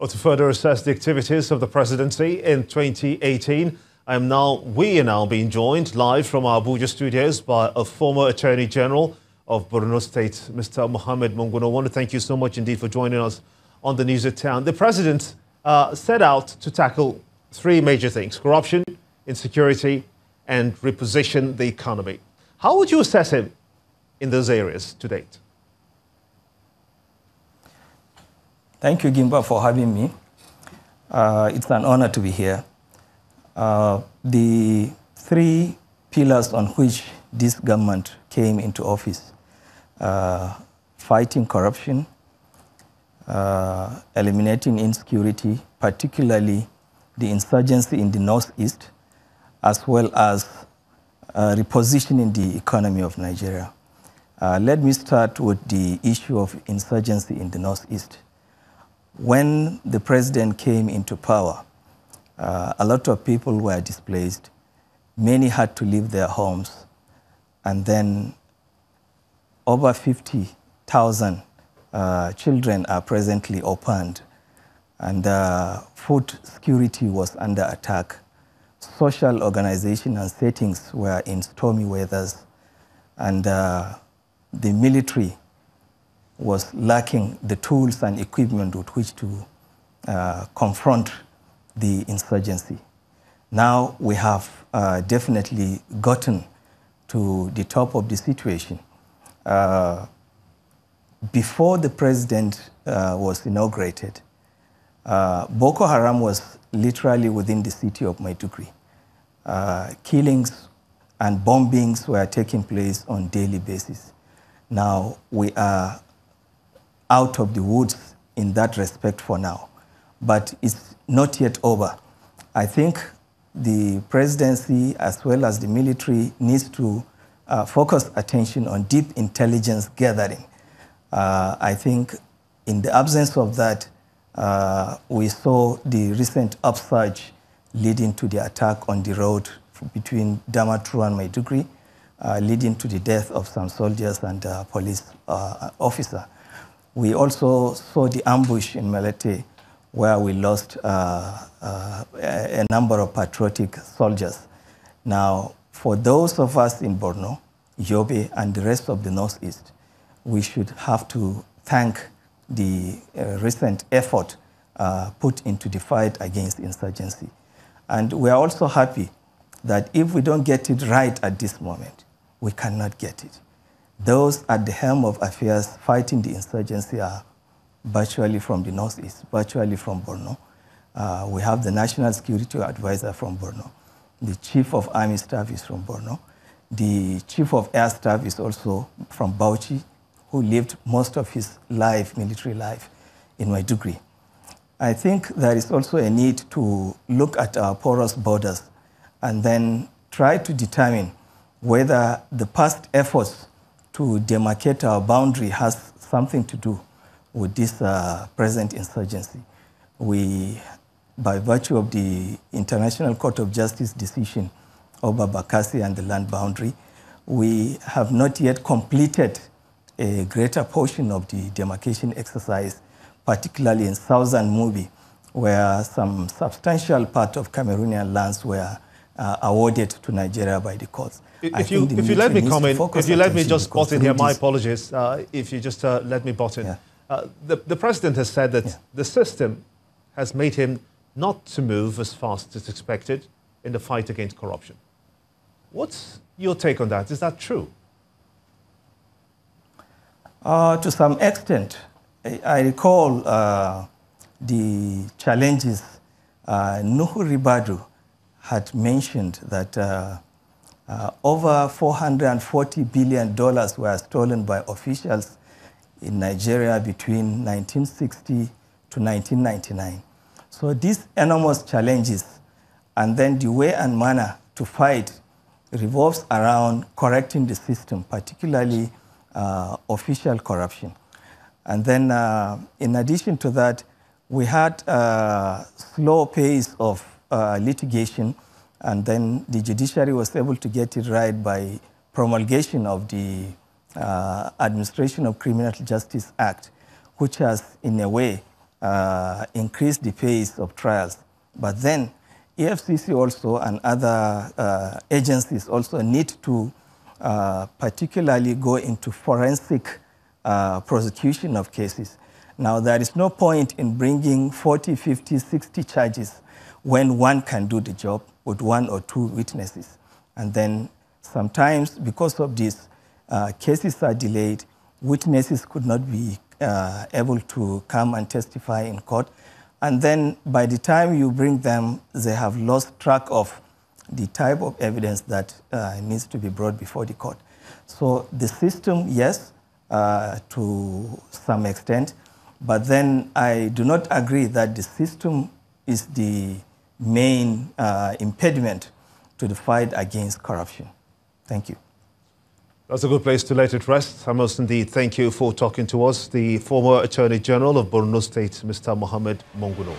Well, to further assess the activities of the presidency in 2018, we are now being joined live from our Abuja studios by a former Attorney General of Borno State, Mr. Mohammed Monguno. I want to thank you so much indeed for joining us on the News at Town. The president set out to tackle three major things: corruption, insecurity, and reposition the economy. How would you assess him in those areas to date? Thank you, Gimba, for having me. It's an honor to be here. The three pillars on which this government came into office: fighting corruption, eliminating insecurity, particularly the insurgency in the northeast, as well as repositioning the economy of Nigeria. Let me start with the issue of insurgency in the northeast. When the president came into power, a lot of people were displaced. Many had to leave their homes. And then over 50,000 children are presently orphaned. And food security was under attack. Social organization and settings were in stormy weathers. And the military was lacking the tools and equipment with which to confront the insurgency. Now we have definitely gotten to the top of the situation. Before the president was inaugurated, Boko Haram was literally within the city of Maiduguri. Killings and bombings were taking place on a daily basis. Now we are out of the woods in that respect for now, but it's not yet over. I think the presidency as well as the military needs to focus attention on deep intelligence gathering. I think in the absence of that, we saw the recent upsurge leading to the attack on the road between Damaturu and Maiduguri, leading to the death of some soldiers and police officer. We also saw the ambush in Melete, where we lost a number of patriotic soldiers. Now, for those of us in Borno, Yobe, and the rest of the Northeast, we should have to thank the recent effort put into the fight against insurgency. And we are also happy that if we don't get it right at this moment, we cannot get it. Those at the helm of affairs fighting the insurgency are virtually from the Northeast, virtually from Borno. We have the National Security Advisor from Borno. The Chief of Army Staff is from Borno. The Chief of Air Staff is also from Bauchi, who lived most of his life, military life, in Maiduguri. I think there is also a need to look at our porous borders and then try to determine whether the past efforts to demarcate our boundary has something to do with this present insurgency. We, by virtue of the International Court of Justice decision over Bakassi and the land boundary, we have not yet completed a greater portion of the demarcation exercise, particularly in southern Mubi, where some substantial part of Cameroonian lands were awarded to Nigeria by the courts. If you let me comment, if you let me just butt in here, my apologies, if you just let me butt in. Yeah. The president has said that the system has made him not to move as fast as expected in the fight against corruption. What's your take on that? Is that true? To some extent. I recall the challenges. Nuhu Ribadu had mentioned that over $440 billion were stolen by officials in Nigeria between 1960 to 1999. So these enormous challenges, and then the way and manner to fight revolves around correcting the system, particularly official corruption. And then in addition to that, we had a slow pace of litigation, and then the judiciary was able to get it right by promulgation of the Administration of Criminal Justice Act, which has, in a way, increase the pace of trials. But then EFCC also and other agencies also need to particularly go into forensic prosecution of cases. Now, there is no point in bringing 40, 50, 60 charges when one can do the job with 1 or 2 witnesses. And then sometimes, because of this, cases are delayed, witnesses could not be able to come and testify in court. And then by the time you bring them, they have lost track of the type of evidence that needs to be brought before the court. So the system, yes, to some extent, but then I do not agree that the system is the main impediment to the fight against corruption. Thank you. That's a good place to let it rest. I must indeed thank you for talking to us, the former Attorney General of Borno State, Mr. Mohammed Monguno.